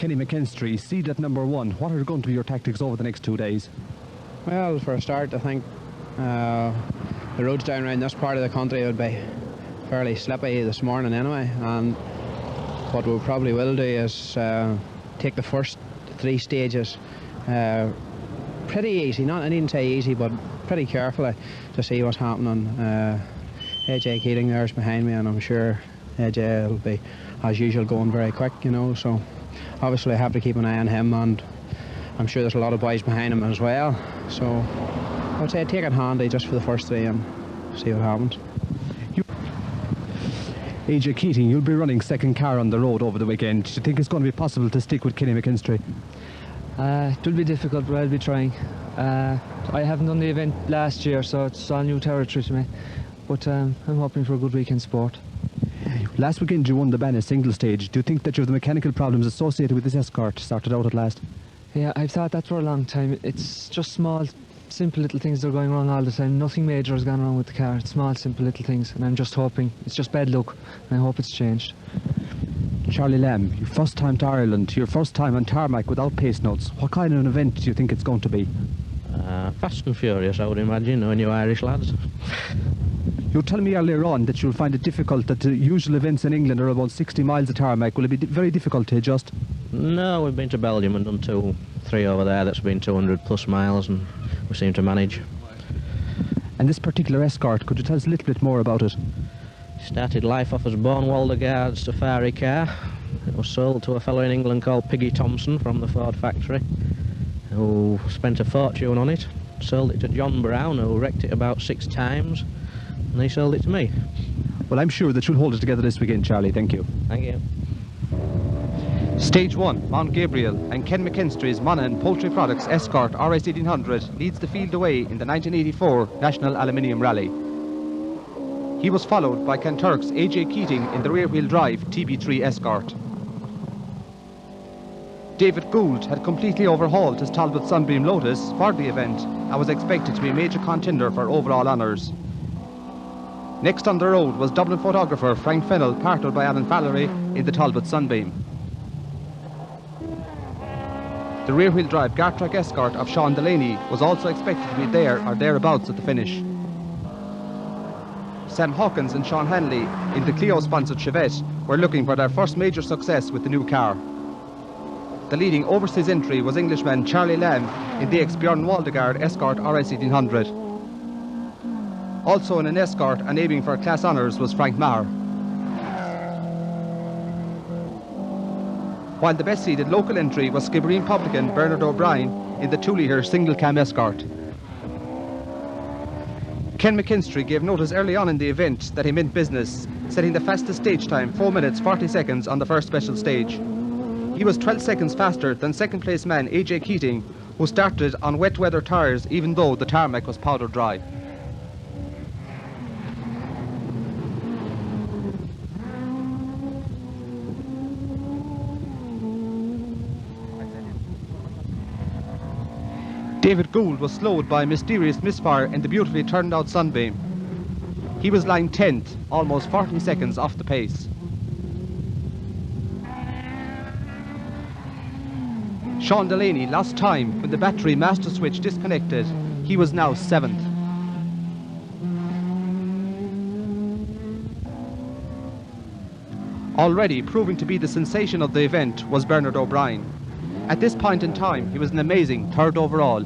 Kenny McKinstry, seed at number 1. What are going to be your tactics over the next 2 days? Well, for a start, I think the roads down around this part of the country would be fairly slippy this morning anyway, and what we probably will do is take the first 3 stages pretty easy, I needn't say easy, but pretty carefully to see what's happening. AJ Keating there's behind me, and I'm sure AJ will be, as usual, going very quick, you know, so obviously I have to keep an eye on him, and I'm sure there's a lot of boys behind him as well, so I'd say take it handy just for the first 3 and see what happens. AJ Keating, you'll be running second car on the road over the weekend. Do you think it's going to be possible to stick with Kenny McKinstry? It will be difficult, but I'll be trying. I haven't done the event last year, so it's all new territory to me, but I'm hoping for a good weekend sport. Last weekend you won the Banner single stage. Do you think that you have the mechanical problems associated with this escort sorted out at last? Yeah, I've thought that for a long time. It's just small, simple little things that are going wrong all the time. Nothing major has gone wrong with the car. It's small, simple little things, and I'm just hoping it's just bad luck, and I hope it's changed. Charlie Lamb, your first time to Ireland, your first time on tarmac without pace notes. What kind of an event do you think it's going to be? Fast and furious, I would imagine, knowing you Irish lads. You told me earlier on that you'll find it difficult, that the usual events in England are about 60 miles of tarmac. Will it be very difficult to adjust? No, we've been to Belgium and done 2, 3 over there. That's been 200 plus miles, and we seem to manage. And this particular escort, could you tell us a little bit more about it? Started life off as Bornwalder Guard safari car. It was sold to a fellow in England called Piggy Thompson from the Ford factory, who spent a fortune on it. Sold it to John Brown, who wrecked it about 6 times, and he sold it to me. Well, I'm sure that you'll hold it together this weekend, Charlie. Thank you. Thank you. Stage 1, Mount Gabriel, and Ken McKinstry's Monaghan Poultry Products Escort RS 1800 leads the field away in the 1984 National Aluminium Rally. He was followed by Canturk's AJ Keating in the rear-wheel drive TB3 Escort. David Gould had completely overhauled his Talbot Sunbeam Lotus for the event and was expected to be a major contender for overall honours. Next on the road was Dublin photographer Frank Fennell, partnered by Alan Fallery in the Talbot Sunbeam. The rear-wheel drive Gartrack Escort of Sean Delaney was also expected to be there or thereabouts at the finish. Sam Hawkins and Sean Hanley in the Clio-sponsored Chevette were looking for their first major success with the new car. The leading overseas entry was Englishman Charlie Lamb in the ex-Bjorn Waldegard Escort RS 1800. Also in an Escort and aiming for class honours was Frank Maher. While the best seeded local entry was Skibbereen publican Bernard O'Brien in the 2-litre single-cam Escort. Ken McKinstry gave notice early on in the event that he meant business, setting the fastest stage time 4 minutes 40 seconds on the first special stage. He was 12 seconds faster than second place man AJ Keating, who started on wet weather tyres even though the tarmac was powder dry. David Gould was slowed by a mysterious misfire in the beautifully turned out Sunbeam. He was lying 10th, almost 40 seconds off the pace. Sean Delaney lost time when the battery master switch disconnected. He was now 7th. Already proving to be the sensation of the event was Bernard O'Brien. At this point in time, he was an amazing 3rd overall.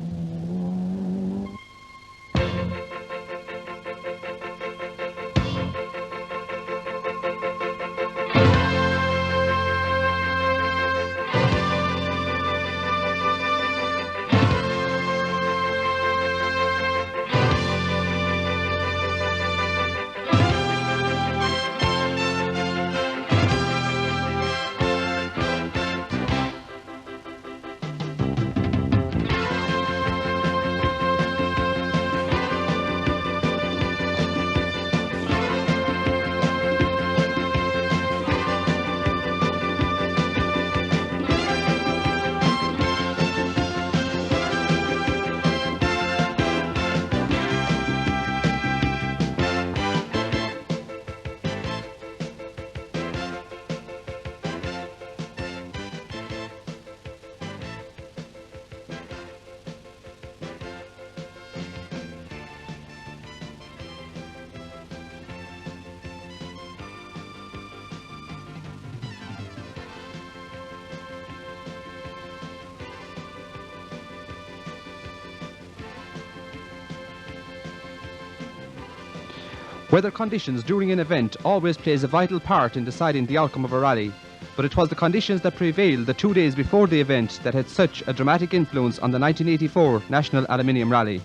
Weather conditions during an event always plays a vital part in deciding the outcome of a rally, but it was the conditions that prevailed the 2 days before the event that had such a dramatic influence on the 1984 National Aluminium Rally.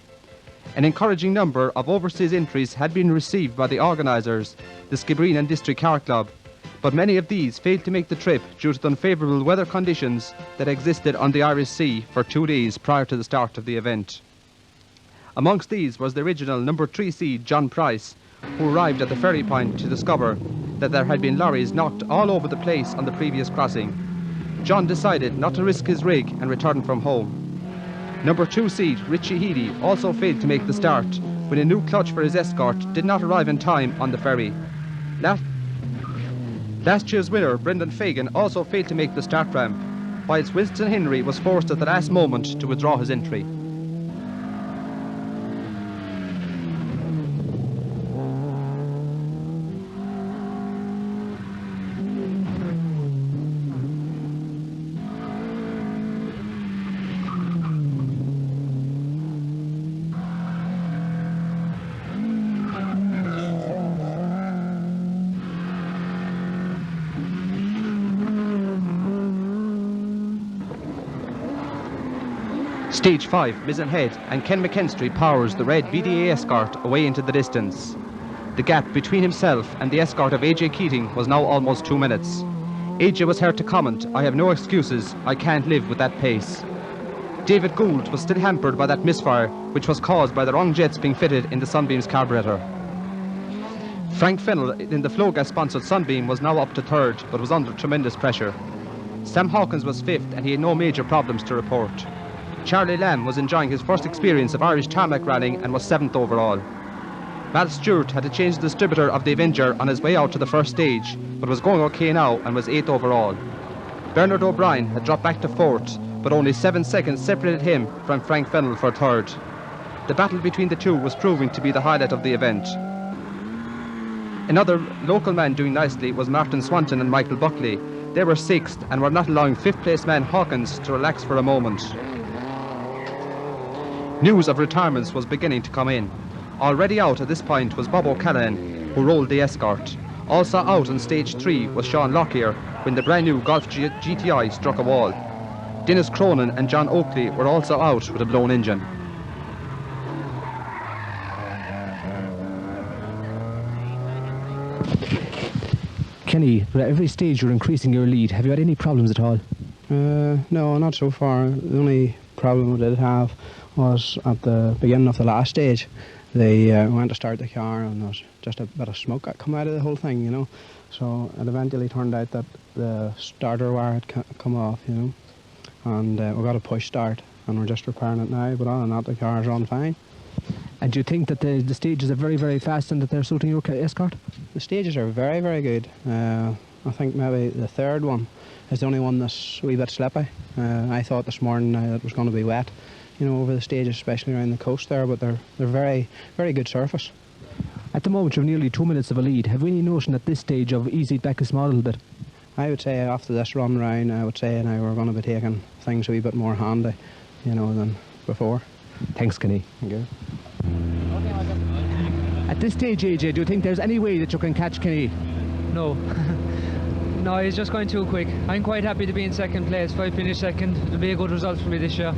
An encouraging number of overseas entries had been received by the organisers, the Skibbereen and District Car Club, but many of these failed to make the trip due to the unfavourable weather conditions that existed on the Irish Sea for 2 days prior to the start of the event. Amongst these was the original number 3 seed John Price, who arrived at the ferry point to discover that there had been lorries knocked all over the place on the previous crossing. John decided not to risk his rig and returned from home. Number 2 seed Richie Healy also failed to make the start when a new clutch for his escort did not arrive in time on the ferry. Last year's winner Brendan Fagan also failed to make the start ramp, whilst Winston Henry was forced at the last moment to withdraw his entry. Stage 5, Mizzen Head, and Ken McKinstry powers the red BDA escort away into the distance. The gap between himself and the escort of AJ Keating was now almost 2 minutes. AJ was heard to comment, "I have no excuses, I can't live with that pace." David Gould was still hampered by that misfire, which was caused by the wrong jets being fitted in the Sunbeam's carburettor. Frank Fennell in the Flowgas sponsored Sunbeam was now up to third, but was under tremendous pressure. Sam Hawkins was fifth and he had no major problems to report. Charlie Lamb was enjoying his first experience of Irish tarmac rallying and was 7th overall. Mal Stewart had to change the distributor of the Avenger on his way out to the first stage, but was going okay now and was 8th overall. Bernard O'Brien had dropped back to 4th, but only 7 seconds separated him from Frank Fennell for 3rd. The battle between the two was proving to be the highlight of the event. Another local man doing nicely was Martin Swanton and Michael Buckley. They were 6th and were not allowing 5th place man Hawkins to relax for a moment. News of retirements was beginning to come in. Already out at this point was Bob O'Callaghan, who rolled the escort. Also out on stage 3 was Sean Lockyer when the brand new Golf GTI struck a wall. Dennis Cronin and John Oakley were also out with a blown engine. Kenny, at every stage you're increasing your lead. Have you had any problems at all? No, not so far. The only problem we did have was at the beginning of the last stage. They went to start the car and there was just a bit of smoke that come out of the whole thing, you know. So it eventually turned out that the starter wire had come off, you know. And we got a push start and we're just repairing it now, but other than that the car's run fine. And do you think that the stages are very, very fast and that they're suiting your escort? The stages are very, very good. I think maybe the third one is the only one that's a wee bit slippy. I thought this morning it was going to be wet, you know, over the stages, especially around the coast there, but they're very, very good surface. At the moment, you've nearly 2 minutes of a lead. Have you any notion at this stage of easing it back a small little bit? I would say after this run round, I would say now we're going to be taking things a wee bit more handy, you know, than before. Thanks, Kenny. Thank you. At this stage, AJ, do you think there's any way that you can catch Kenny? No. No, he's just going too quick. I'm quite happy to be in second place. If I finish second, it'll be a good result for me this year.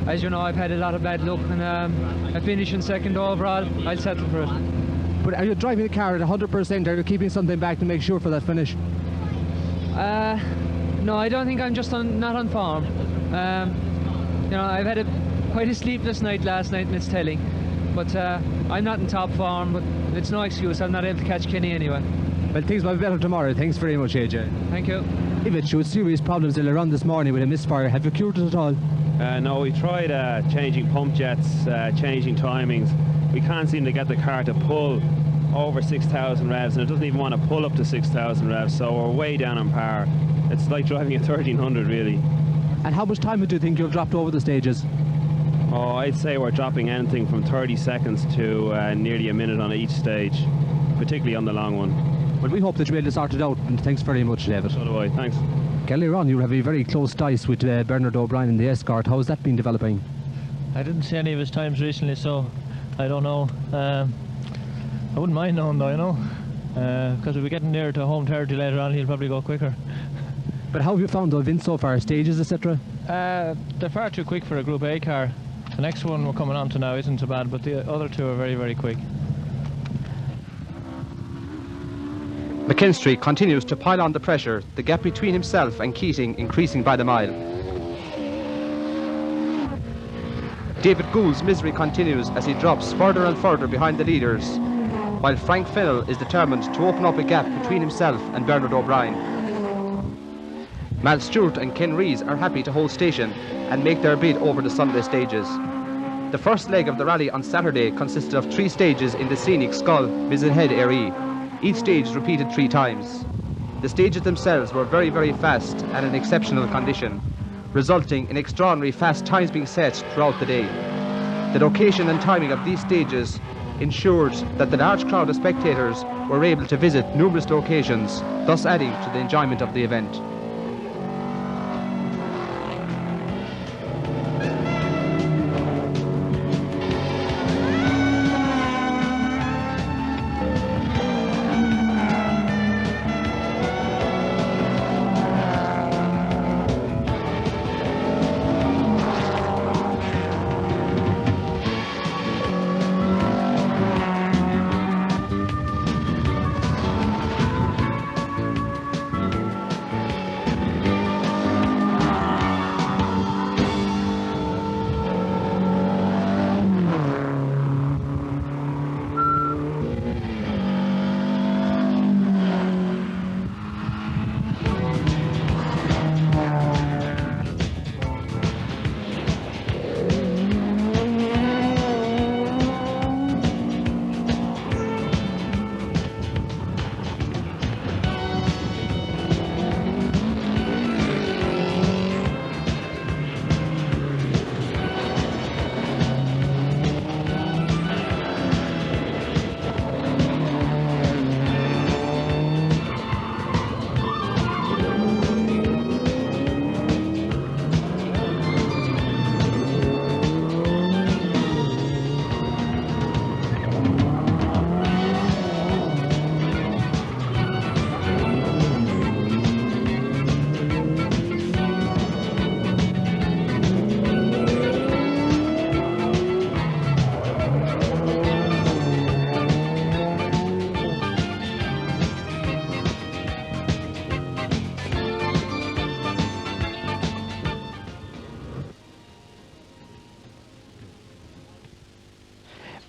As you know, I've had a lot of bad luck, and I finish in second overall, I'll settle for it. But are you driving the car at 100%? Are you keeping something back to make sure for that finish? No, I don't think I'm just not on form. You know, I've had quite a sleepless night last night, and it's telling. But I'm not in top form, but it's no excuse. I'm not able to catch Kenny anyway. Well, things will be better tomorrow. Thanks very much, AJ. Thank you. David, you had serious problems earlier on this morning with a misfire. Have you cured it at all? No, we tried changing pump jets, changing timings. We can't seem to get the car to pull over 6,000 revs, and it doesn't even want to pull up to 6,000 revs, so we're way down on power. It's like driving a 1300 really. And how much time do you think you've dropped over the stages? Oh, I'd say we're dropping anything from 30 seconds to nearly a minute on each stage, particularly on the long one. Well, we hope that you'll be able to sort it out, and thanks very much, David. So do I, thanks. Earlier on, you have a very close dice with Bernard O'Brien in the escort. How has that been developing? I didn't see any of his times recently, so I don't know. I wouldn't mind knowing though, you know, because if we're getting near to home territory later on, he'll probably go quicker. But how have you found the event so far? Stages, etc.? They're far too quick for a Group A car. The next one we're coming on to now isn't so bad, but the other two are very, very quick. McKinstry continues to pile on the pressure, the gap between himself and Keating increasing by the mile. David Gould's misery continues as he drops further and further behind the leaders, while Frank Fennell is determined to open up a gap between himself and Bernard O'Brien. Mal Stewart and Ken Rees are happy to hold station and make their bid over the Sunday stages. The first leg of the rally on Saturday consisted of 3 stages in the scenic Skull Mizenhead area, each stage repeated 3 times. The stages themselves were very, very fast and in exceptional condition, resulting in extraordinary fast times being set throughout the day. The location and timing of these stages ensured that the large crowd of spectators were able to visit numerous locations, thus adding to the enjoyment of the event.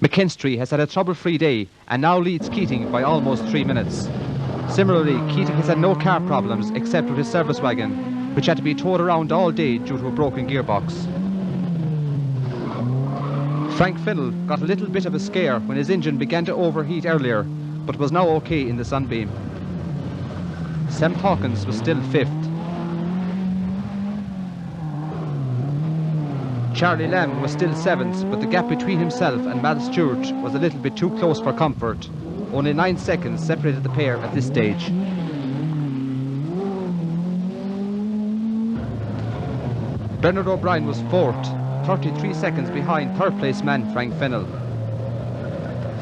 McKinstry has had a trouble-free day and now leads Keating by almost 3 minutes. Similarly, Keating has had no car problems except with his service wagon, which had to be towed around all day due to a broken gearbox. Frank Fennell got a little bit of a scare when his engine began to overheat earlier, but was now okay in the sunbeam. Sam Hawkins was still 5th. Charlie Lamb was still 7th, but the gap between himself and Mal Stewart was a little bit too close for comfort. Only 9 seconds separated the pair at this stage. Bernard O'Brien was 4th, 33 seconds behind 3rd place man Frank Fennell.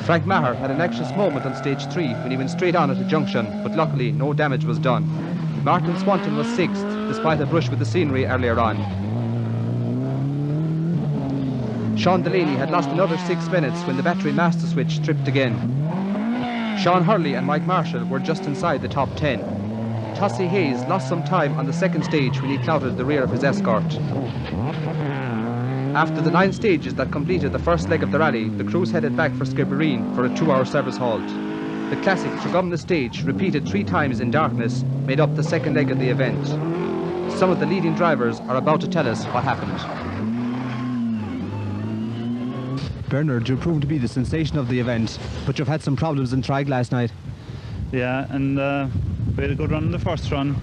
Frank Maher had an anxious moment on stage 3 when he went straight on at the junction, but luckily no damage was done. Martin Swanton was 6th, despite a brush with the scenery earlier on. Sean Delaney had lost another 6 minutes when the battery master switch tripped again. Sean Hurley and Mike Marshall were just inside the top 10. Tossie Hayes lost some time on the 2nd stage when he clouted the rear of his escort. After the 9 stages that completed the first leg of the rally, the crews headed back for Skibbereen for a 2-hour service halt. The classic Tregumna stage, repeated 3 times in darkness, made up the 2nd leg of the event. Some of the leading drivers are about to tell us what happened. Bernard, you proved to be the sensation of the event, but you've had some problems in Trag last night. Yeah, and we had a good run in the first run,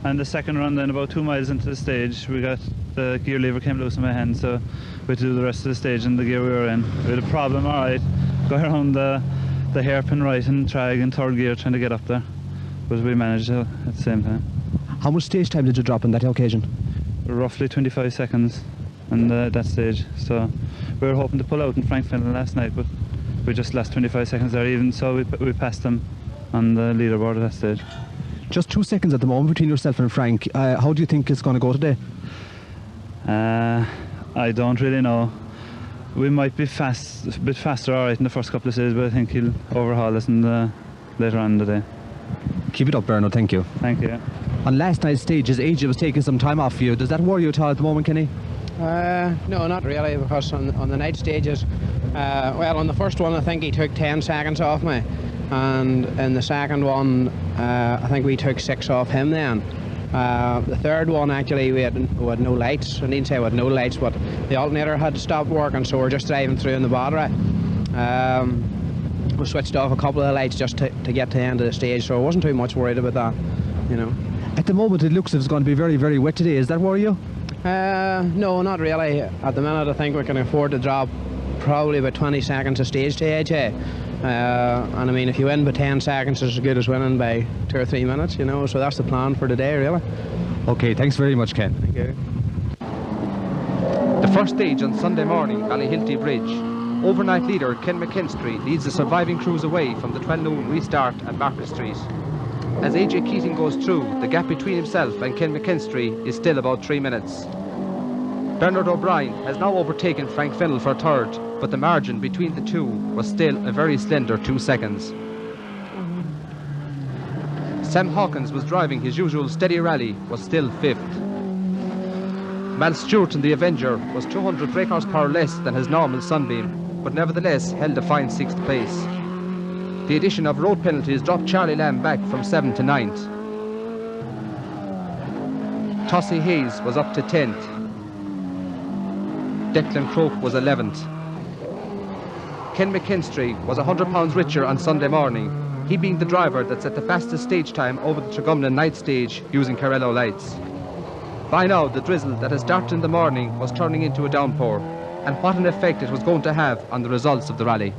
and the second run then about 2 miles into the stage we got the gear lever came loose in my hand, so we had to do the rest of the stage in the gear we were in. We had a problem, alright, go around the hairpin right in Trag in 3rd gear trying to get up there, but we managed at the same time. How much stage time did you drop on that occasion? Roughly 25 seconds on that stage, so we were hoping to pull out in Frank Fennell last night, but we just lost 25 seconds there, even so we passed them on the leaderboard at that stage. Just 2 seconds at the moment between yourself and Frank. How do you think it's going to go today? I don't really know. We might be a bit faster all right in the first couple of stages, but I think he'll overhaul us later on in the day. Keep it up, Bernard, thank you. Thank you. On last night's stages, AJ was taking some time off for you. Does that worry you at all at the moment, Kenny? No, not really, because on the night stages, well, on the first one I think he took 10 seconds off me, and in the second one I think we took 6 off him then. The third one, actually, we had no lights. I needn't say we had no lights, but the alternator had stopped working, so we're just driving through in the battery. We switched off a couple of the lights just to get to the end of the stage, so I wasn't too much worried about that, you know. At the moment it looks as if it's going to be very, very wet today. Does that worry you? No, not really. At the minute I think we can afford to drop probably about 20 seconds a stage to AJ. And I mean, if you win by 10 seconds, it's as good as winning by 2 or 3 minutes, you know, so that's the plan for today, really. Okay, thanks very much, Ken. Thank you. The first stage on Sunday morning, Ballyhilty Bridge. Overnight leader Ken McKinstry leads the surviving crews away from the 12 noon restart at Barker Street. As AJ Keating goes through, the gap between himself and Ken McKinstry is still about 3 minutes. Bernard O'Brien has now overtaken Frank Fennell for third, but the margin between the two was still a very slender 2 seconds. Sam Hawkins was driving his usual steady rally, was still fifth. Mal Stewart in the Avenger was 200 brake horsepower less than his normal Sunbeam, but nevertheless held a fine 6th place. The addition of road penalties dropped Charlie Lamb back from 7th to 9th. Tossie Hayes was up to 10th. Declan Croke was 11th. Ken McKinstry was £100 richer on Sunday morning, he being the driver that set the fastest stage time over the Tregumnan night stage using Carrello lights. By now, the drizzle that had started in the morning was turning into a downpour, and what an effect it was going to have on the results of the rally.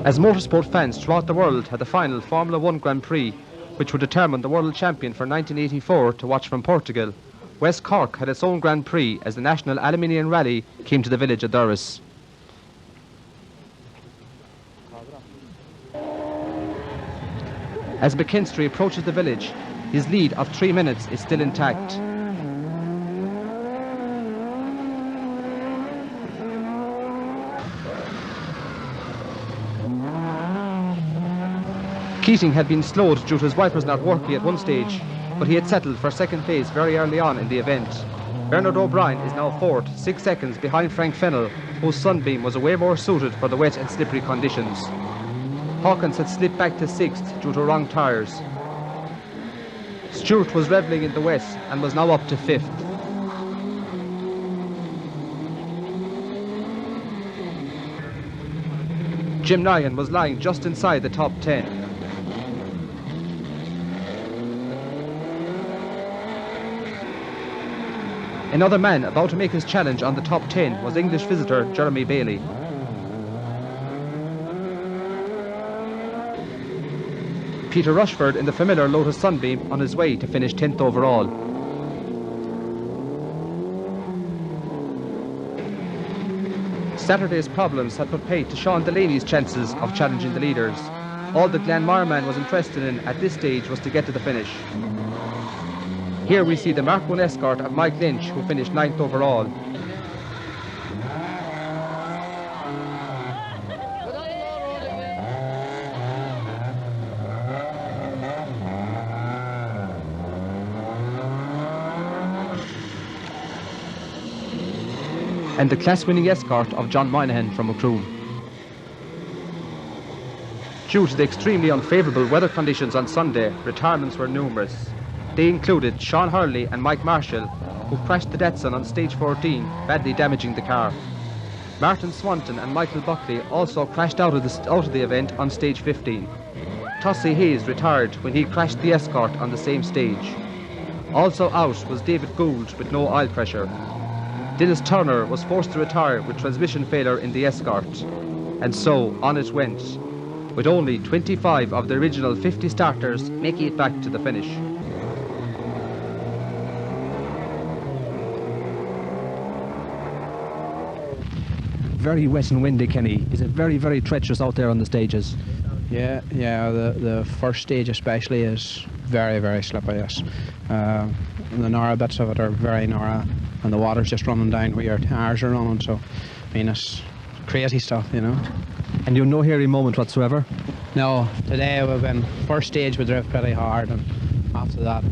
As motorsport fans throughout the world had the final Formula 1 Grand Prix, which would determine the world champion for 1984 to watch from Portugal, West Cork had its own Grand Prix as the National Aluminium Rally came to the village of Durris. As McKinstry approaches the village, his lead of 3 minutes is still intact. Keating had been slowed due to his wipers not working at one stage, but he had settled for second place very early on in the event. Bernard O'Brien is now fourth, 6 seconds behind Frank Fennell, whose Sunbeam was way more suited for the wet and slippery conditions. Hawkins had slipped back to 6th due to wrong tyres. Stewart was revelling in the wet and was now up to 5th. Jim Nyan was lying just inside the top 10. Another man about to make his challenge on the top 10 was English visitor Jeremy Bailey. Peter Rushford in the familiar Lotus Sunbeam on his way to finish 10th overall. Saturday's problems had put paid to Sean Delaney's chances of challenging the leaders. All the Glenmire man was interested in at this stage was to get to the finish. Here we see the Mark 1 escort of Mike Lynch, who finished 9th overall. And the class-winning escort of John Moynihan from Macroom. Due to the extremely unfavourable weather conditions on Sunday, retirements were numerous. They included Sean Hurley and Mike Marshall, who crashed the Datsun on stage 14, badly damaging the car. Martin Swanton and Michael Buckley also crashed out of the event on stage 15. Tossie Hayes retired when he crashed the escort on the same stage. Also out was David Gould with no oil pressure. Dennis Turner was forced to retire with transmission failure in the escort. And so on it went, with only 25 of the original 50 starters making it back to the finish. Very wet and windy, Kenny. Is it very, very treacherous out there on the stages? Yeah, the first stage especially is very, very slippery, yes. The narrow bits of it are very narrow, and the water's just running down where your tyres are running, so, I mean, it's crazy stuff, you know. And you've no hairy moment whatsoever? No, today we've been, first stage we drove pretty hard, and after that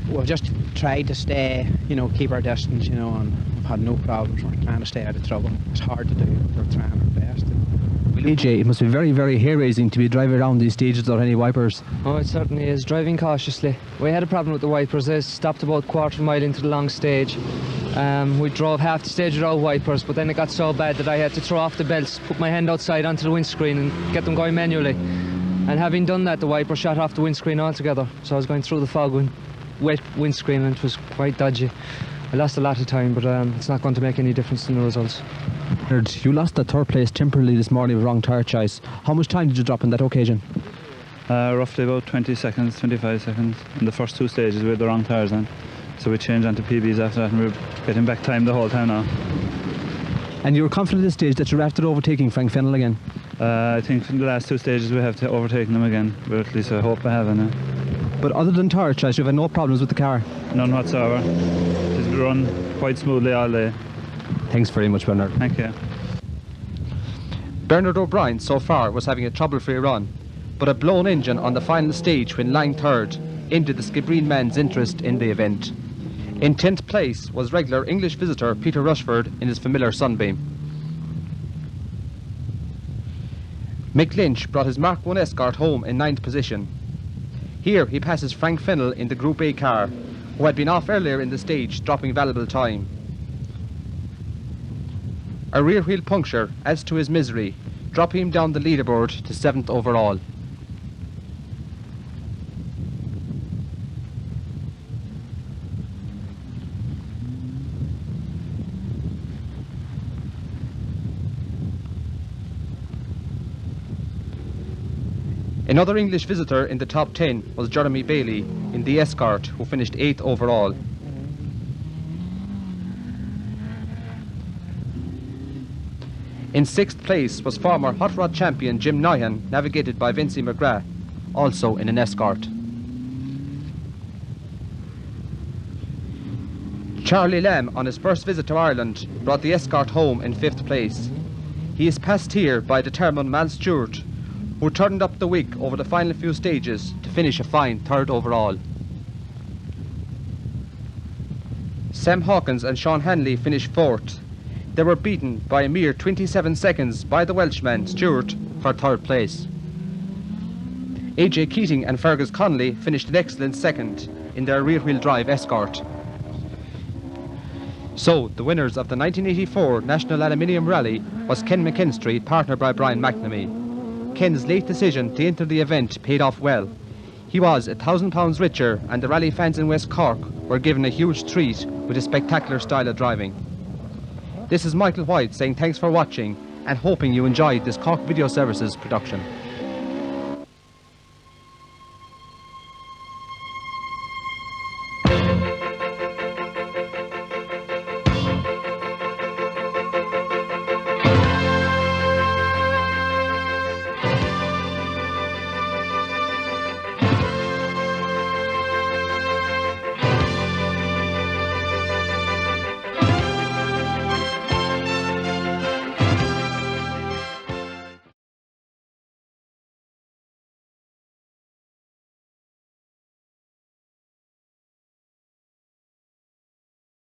we've just tried to stay, you know, keep our distance, you know, and we've had no problems. We're trying to stay out of trouble. It's hard to do, but we're trying our best. AJ, it must be very, very hair-raising to be driving around these stages without any wipers. Oh, it certainly is. Driving cautiously. We had a problem with the wipers. They stopped about a quarter mile into the long stage. We drove half the stage without wipers, but then it got so bad that I had to throw off the belts, put my hand outside onto the windscreen and get them going manually. And having done that, the wiper shot off the windscreen altogether. So I was going through the fog with wet windscreen, and it was quite dodgy. I lost a lot of time, but it's not going to make any difference in the results. You lost the third place temporarily this morning with wrong tyre choice. How much time did you drop on that occasion? Roughly about 20 seconds, 25 seconds. In the first two stages we had the wrong tyres on. So we changed onto PBs after that, and we're getting back time the whole time now. And you were confident at this stage that you're after overtaking Frank Fennell again? I think in the last two stages we have to overtake them again, but at least I hope I have. But other than tyre choice, you've had no problems with the car? None whatsoever. It's run quite smoothly all day. Thanks very much, Bernard. Thank you. Bernard O'Brien so far was having a trouble-free run, but a blown engine on the final stage when lying third ended the Skibbereen man's interest in the event. In 10th place was regular English visitor Peter Rushford in his familiar Sunbeam. Mick Lynch brought his Mark 1 escort home in 9th position. Here he passes Frank Fennell in the Group A car, who had been off earlier in the stage, dropping valuable time. A rear wheel puncture adds to his misery, dropping him down the leaderboard to 7th overall. Another English visitor in the top 10 was Jeremy Bailey in the Escort, who finished 8th overall. In 6th place was former hot rod champion Jim Nyhan, navigated by Vincey McGrath, also in an Escort. Charlie Lamb, on his first visit to Ireland, brought the Escort home in 5th place. He is passed here by determined Mal Stewart, who turned up the wick over the final few stages to finish a fine 3rd overall. Sam Hawkins and Sean Hanley finished 4th. They were beaten by a mere 27 seconds by the Welshman Stewart for 3rd place. AJ Keating and Fergus Connolly finished an excellent 2nd in their rear-wheel drive Escort. So, the winners of the 1984 National Aluminium Rally was Ken McKinstry, partnered by Brian McNamee. Ken's late decision to enter the event paid off well. He was £1,000 richer, and the rally fans in West Cork were given a huge treat with his spectacular style of driving. This is Michael White saying thanks for watching and hoping you enjoyed this Cork Video Services production.